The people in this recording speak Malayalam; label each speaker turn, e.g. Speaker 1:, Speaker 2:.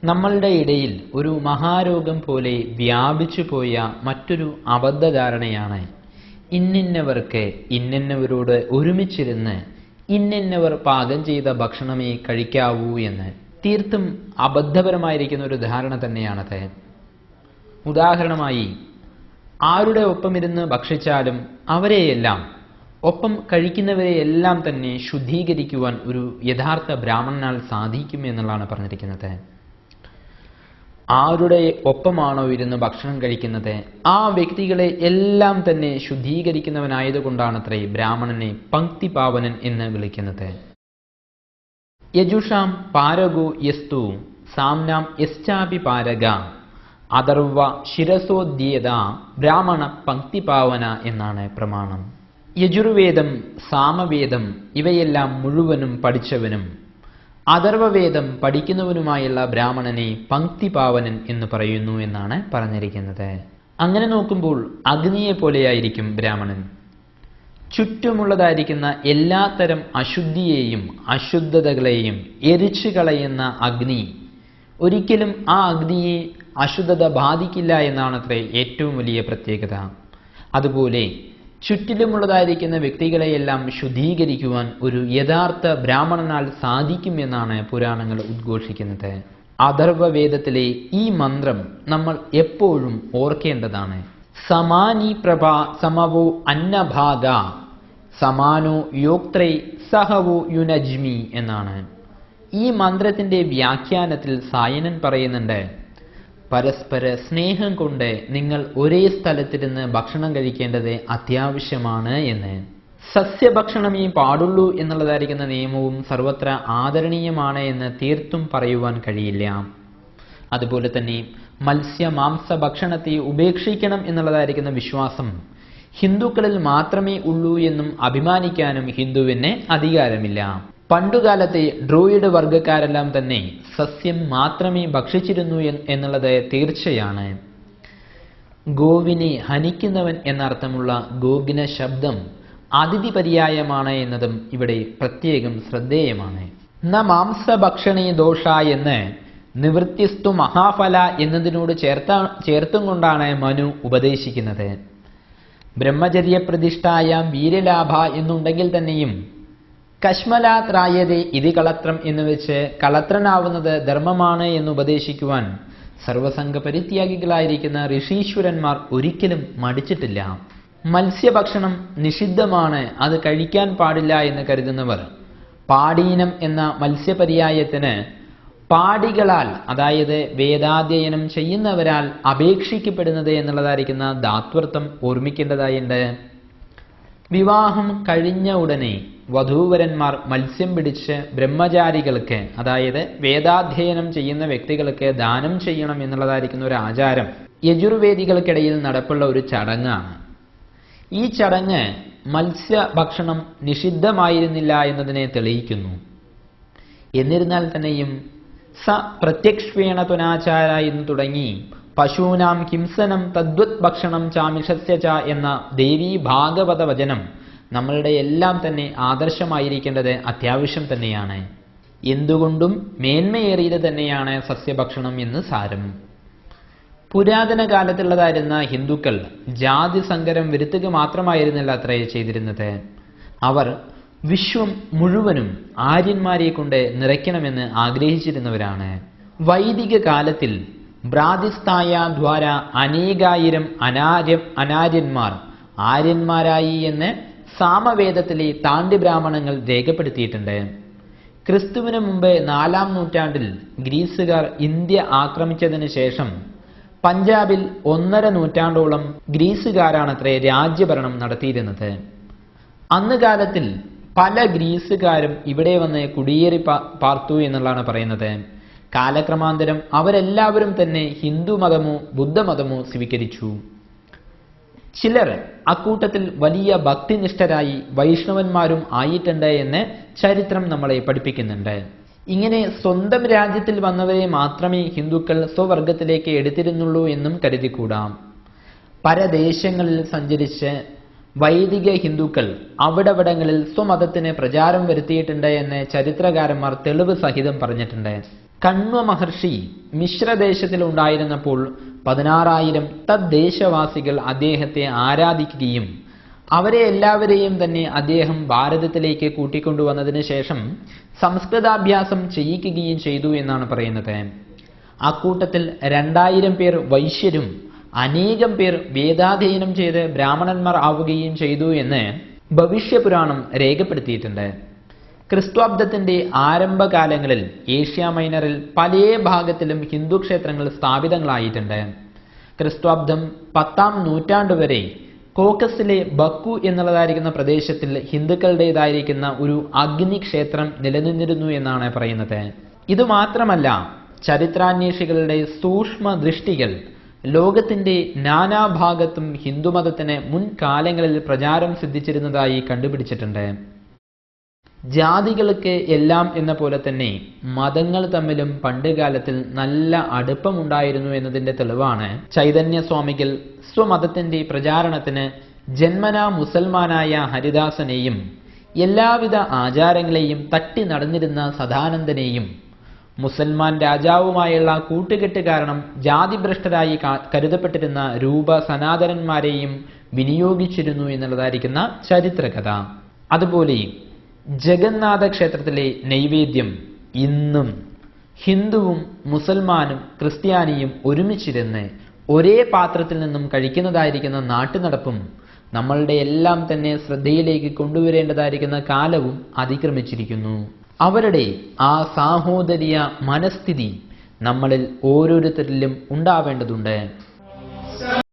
Speaker 1: നമ്മളുടെ ഇടയിൽ ഒരു മഹാരോഗം പോലെ വ്യാപിച്ചു പോയ മറ്റൊരു അബദ്ധധാരണയാണ് ഇന്നിന്നവർക്ക് ഇന്നിന്നവരോട് ഒരുമിച്ചിരുന്ന് ഇന്നിന്നവർ പാകം ചെയ്ത ഭക്ഷണമേ കഴിക്കാവൂ എന്ന്. തീർത്തും അബദ്ധപരമായിരിക്കുന്ന ഒരു ധാരണ തന്നെയാണത്. ഉദാഹരണമായി, ആരുടെ ഒപ്പമിരുന്ന് ഭക്ഷിച്ചാലും അവരെയെല്ലാം, ഒപ്പം കഴിക്കുന്നവരെയെല്ലാം തന്നെ ശുദ്ധീകരിക്കുവാൻ ഒരു യഥാർത്ഥ ബ്രാഹ്മണനാൽ സാധിക്കും എന്നുള്ളതാണ് പറഞ്ഞിരിക്കുന്നത്. ആരുടെ ഒപ്പമാണോ ഇരുന്ന് ഭക്ഷണം കഴിക്കുന്നത് ആ വ്യക്തികളെ എല്ലാം തന്നെ ശുദ്ധീകരിക്കുന്നവനായതുകൊണ്ടാണത്രേ ബ്രാഹ്മണനെ പങ്ക്തിപാവനൻ എന്ന് വിളിക്കുന്നത്. യജുഷാം പാരഗോ യസ്തു സാംനാം യശ്ചാപി പാരഗ അഥർവ ശിരസോദ്യേത ബ്രാഹ്മണ പങ്ക്തിപാവന എന്നാണ് പ്രമാണം. യജുർവേദം, സാമവേദം ഇവയെല്ലാം മുഴുവനും പഠിച്ചവനും അഥർവവേദം പഠിക്കുന്നവനുമായുള്ള ബ്രാഹ്മണനെ പങ്ക്തിപാവനൻ എന്ന് പറയുന്നു എന്നാണ് പറഞ്ഞിരിക്കുന്നത്. അങ്ങനെ നോക്കുമ്പോൾ അഗ്നിയെ പോലെയായിരിക്കും ബ്രാഹ്മണൻ. ചുറ്റുമുള്ളതായിരിക്കുന്ന എല്ലാത്തരം അശുദ്ധിയെയും അശുദ്ധതകളെയും എരിച്ചു കളയുന്ന അഗ്നി ഒരിക്കലും ആ അഗ്നിയെ അശുദ്ധത ബാധിക്കില്ല എന്നാണത്രേ ഏറ്റവും വലിയ പ്രത്യേകത. അതുപോലെ ചുറ്റിലുമുള്ളതായിരിക്കുന്ന വ്യക്തികളെയെല്ലാം ശുദ്ധീകരിക്കുവാൻ ഒരു യഥാർത്ഥ ബ്രാഹ്മണനാൽ സാധിക്കും എന്നാണ് പുരാണങ്ങൾ ഉദ്ഘോഷിക്കുന്നത്. അഥർവവേദത്തിലെ ഈ മന്ത്രം നമ്മൾ എപ്പോഴും ഓർക്കേണ്ടതാണ്. സമാനി പ്രഭ സമവോ അന്നഭാഗ സമാനോ യോക്ത്രൈ സഹവോ യുനജ്മി എന്നാണ്. ഈ മന്ത്രത്തിന്റെ വ്യാഖ്യാനത്തിൽ സായനൻ പറയുന്നുണ്ട്, പരസ്പര സ്നേഹം കൊണ്ട് നിങ്ങൾ ഒരേ സ്ഥലത്തിരുന്ന് ഭക്ഷണം കഴിക്കേണ്ടത് അത്യാവശ്യമാണ് എന്ന്. സസ്യഭക്ഷണമേ പാടുള്ളൂ എന്നുള്ളതായിരിക്കുന്ന നിയമവും സർവത്ര ആദരണീയമാണ് എന്ന് തീർത്തും പറയുവാൻ കഴിയില്ല. അതുപോലെ തന്നെ മത്സ്യമാംസ ഭക്ഷണത്തെ ഉപേക്ഷിക്കണം എന്നുള്ളതായിരിക്കുന്ന വിശ്വാസം ഹിന്ദുക്കളിൽ മാത്രമേ ഉള്ളൂ എന്നും അഭിമാനിക്കാനും ഹിന്ദുവിന് അധികാരമില്ല. പണ്ടുകാലത്തെ ഡ്രോയിഡ് വർഗക്കാരെല്ലാം തന്നെ സസ്യം മാത്രമേ ഭക്ഷിച്ചിരുന്നു എന്നുള്ളത് തീർച്ചയാണ്. ഗോവിനെ ഹനിക്കുന്നവൻ എന്നർത്ഥമുള്ള ഗോഗ്ന ശബ്ദം അതിഥി പര്യായമാണ് എന്നതും ഇവിടെ പ്രത്യേകം ശ്രദ്ധേയമാണ്. ന മാംസഭക്ഷണേ ദോഷ എന്ന് നിവൃത്തിസ്തു മഹാഫല എന്നതിനോട് ചേർത്തും കൊണ്ടാണ് മനു ഉപദേശിക്കുന്നത്. ബ്രഹ്മചര്യപ്രതിഷ്ഠായാം വീര്യലാഭ എന്നുണ്ടെങ്കിൽ തന്നെയും കശ്മലാത്രായതേ ഇതി കളത്രം എന്ന് വെച്ച് കളത്രനാവുന്നത് ധർമ്മമാണ് എന്ന് ഉപദേശിക്കുവാൻ സർവസംഘ പരിത്യാഗികളായിരിക്കുന്ന ഋഷീശ്വരന്മാർ ഒരിക്കലും മടിച്ചിട്ടില്ല. മത്സ്യഭക്ഷണം നിഷിദ്ധമാണ്, അത് കഴിക്കാൻ പാടില്ല എന്ന് കരുതുന്നവർ പാടീനം എന്ന മത്സ്യപര്യായത്തിന് പാടികളാൽ, അതായത് വേദാധ്യയനം ചെയ്യുന്നവരാൽ അപേക്ഷിക്കപ്പെടുന്നത് എന്നുള്ളതായിരിക്കുന്ന ധാത്വർത്ഥം ഓർമ്മിക്കേണ്ടതായുണ്ട്. വിവാഹം കഴിഞ്ഞ ഉടനെ വധൂവരന്മാർ മത്സ്യം പിടിച്ച് ബ്രഹ്മചാരികൾക്ക്, അതായത് വേദാധ്യയനം ചെയ്യുന്ന വ്യക്തികൾക്ക് ദാനം ചെയ്യണം എന്നുള്ളതായിരിക്കുന്ന ഒരു ആചാരം യജുർവേദികൾക്കിടയിൽ നടപ്പുള്ള ഒരു ചടങ്ങാണ്. ഈ ചടങ്ങ് മത്സ്യഭക്ഷണം നിഷിദ്ധമായിരുന്നില്ല എന്നതിനെ തെളിയിക്കുന്നു. എന്നിരുന്നാൽ തന്നെയും സ പ്രത്യക്ഷേണ തുനാചാര എന്ന് തുടങ്ങി പശൂനാം കിംസനം തദ്വത് ഭക്ഷണം ചാമിഷസ്യ ച എന്ന ദേവീ ഭാഗവത വചനം നമ്മളുടെ എല്ലാം തന്നെ ആദർശമായിരിക്കേണ്ടത് അത്യാവശ്യം തന്നെയാണ്. എന്തുകൊണ്ടും മേന്മയേറിയത് തന്നെയാണ് സസ്യഭക്ഷണം എന്ന് സാരം. പുരാതന കാലത്തുള്ളതായിരുന്ന ഹിന്ദുക്കൾ ജാതി സങ്കരം വരുത്തുക മാത്രമായിരുന്നില്ല അത്രേ ചെയ്തിരുന്നത്. അവർ വിശ്വം മുഴുവനും ആര്യന്മാരെ കൊണ്ട് നിറയ്ക്കണമെന്ന് ആഗ്രഹിച്ചിരുന്നവരാണ്. വൈദിക കാലത്തിൽ ഭ്രാതിസ്ഥായ ദ്വാര അനേകായിരം അനാര്യന്മാർ ആര്യന്മാരായി എന്ന് സാമവേദത്തിലെ താണ്ഡ്യ ബ്രാഹ്മണങ്ങൾ രേഖപ്പെടുത്തിയിട്ടുണ്ട്. ക്രിസ്തുവിന് മുമ്പ് 4-ാം നൂറ്റാണ്ടിൽ ഗ്രീസുകാർ ഇന്ത്യ ആക്രമിച്ചതിന് ശേഷം പഞ്ചാബിൽ 1.5 നൂറ്റാണ്ടോളം ഗ്രീസുകാരാണത്രേ രാജ്യഭരണം നടത്തിയിരുന്നത്. അന്ന് കാലത്തിൽ പല ഗ്രീസുകാരും ഇവിടെ വന്ന് കുടിയേറി പാർത്തു എന്നുള്ളതാണ് പറയുന്നത്. കാലക്രമാന്തരം അവരെല്ലാവരും തന്നെ ഹിന്ദുമതമോ ബുദ്ധമതമോ സ്വീകരിച്ചു. ചിലർ അക്കൂട്ടത്തിൽ വലിയ ഭക്തിനിഷ്ഠരായി വൈഷ്ണവന്മാരും ആയിട്ടുണ്ട് എന്ന് ചരിത്രം നമ്മളെ പഠിപ്പിക്കുന്നുണ്ട്. ഇങ്ങനെ സ്വന്തം രാജ്യത്തിൽ വന്നവരെ മാത്രമേ ഹിന്ദുക്കൾ സ്വവർഗത്തിലേക്ക് എടുത്തിരുന്നുള്ളൂ എന്നും കരുതിക്കൂടാം. പരദേശങ്ങളിൽ സഞ്ചരിച്ച് വൈദിക ഹിന്ദുക്കൾ അവിടവിടങ്ങളിൽ സ്വമതത്തിന് പ്രചാരം വരുത്തിയിട്ടുണ്ട് എന്ന് ചരിത്രകാരന്മാർ തെളിവ് സഹിതം പറഞ്ഞിട്ടുണ്ട്. കണ്വ മഹർഷി മിശ്രദേശത്തിൽ ഉണ്ടായിരുന്നപ്പോൾ 16,000 തദ്ദേശവാസികൾ അദ്ദേഹത്തെ ആരാധിക്കുകയും അവരെ എല്ലാവരെയും തന്നെ അദ്ദേഹം ഭാരതത്തിലേക്ക് കൂട്ടിക്കൊണ്ടുവന്നതിന് ശേഷം സംസ്കൃതാഭ്യാസം ചെയ്യിക്കുകയും ചെയ്തു എന്നാണ് പറയുന്നത്. അക്കൂട്ടത്തിൽ 2,000 പേർ വൈശ്യരും അനേകം പേർ വേദാധ്യയനം ചെയ്ത് ബ്രാഹ്മണന്മാർ ആവുകയും ചെയ്തു എന്ന് ഭവിഷ്യപുരാണം രേഖപ്പെടുത്തിയിട്ടുണ്ട്. ക്രിസ്ത്വാബ്ദത്തിന്റെ ആരംഭകാലങ്ങളിൽ ഏഷ്യ മൈനറിൽ പല ഭാഗത്തിലും ഹിന്ദു ക്ഷേത്രങ്ങൾ സ്ഥാപിതങ്ങളായിട്ടുണ്ട്. ക്രിസ്ത്വാബ്ദം 10-ാം നൂറ്റാണ്ട് വരെ കോക്കസിലെ ബക്കു എന്നുള്ളതായിരിക്കുന്ന പ്രദേശത്തിൽ ഹിന്ദുക്കളുടേതായിരിക്കുന്ന ഒരു അഗ്നിക്ഷേത്രം നിലനിന്നിരുന്നു എന്നാണ് പറയുന്നത്. ഇതുമാത്രമല്ല, ചരിത്രാന്വേഷികളുടെ സൂക്ഷ്മ ദൃഷ്ടികൾ ലോകത്തിന്റെ നാനാഭാഗത്തും ഹിന്ദുമതത്തിന് മുൻകാലങ്ങളിൽ പ്രചാരം സിദ്ധിച്ചിരുന്നതായി കണ്ടുപിടിച്ചിട്ടുണ്ട്. ജാതികൾക്ക് എല്ലാം എന്ന പോലെ തന്നെ മതങ്ങൾ തമ്മിലും പണ്ടുകാലത്തിൽ നല്ല അടുപ്പമുണ്ടായിരുന്നു എന്നതിന്റെ തെളിവാണ് ചൈതന്യസ്വാമികൾ സ്വമതത്തിന്റെ പ്രചാരണത്തിന് ജന്മനാ മുസൽമാനായ ഹരിദാസനെയും എല്ലാവിധ ആചാരങ്ങളെയും തട്ടി നടന്നിരുന്ന സദാനന്ദനെയും മുസൽമാൻ രാജാവുമായുള്ള കൂട്ടുകെട്ട് കാരണം ജാതിഭ്രഷ്ടരായി കരുതപ്പെട്ടിരുന്ന രൂപ സനാതനന്മാരെയും വിനിയോഗിച്ചിരുന്നു എന്നുള്ളതായിരിക്കുന്ന ചരിത്രകഥ. അതുപോലെ ജഗന്നാഥ ക്ഷേത്രത്തിലെ നൈവേദ്യം ഇന്നും ഹിന്ദുവും മുസൽമാനും ക്രിസ്ത്യാനിയും ഒരുമിച്ചിരുന്ന് ഒരേ പാത്രത്തിൽ നിന്നും കഴിക്കുന്നതായിരിക്കുന്ന നാട്ടുനടപ്പും നമ്മളുടെ എല്ലാം തന്നെ ശ്രദ്ധയിലേക്ക് കൊണ്ടുവരേണ്ടതായിരിക്കുന്ന കാലവും അതിക്രമിച്ചിരിക്കുന്നു. അവരുടെ ആ സാഹോദര്യ മനസ്ഥിതി നമ്മളിൽ ഓരോരുത്തരിലും ഉണ്ടാവേണ്ടതുണ്ട്.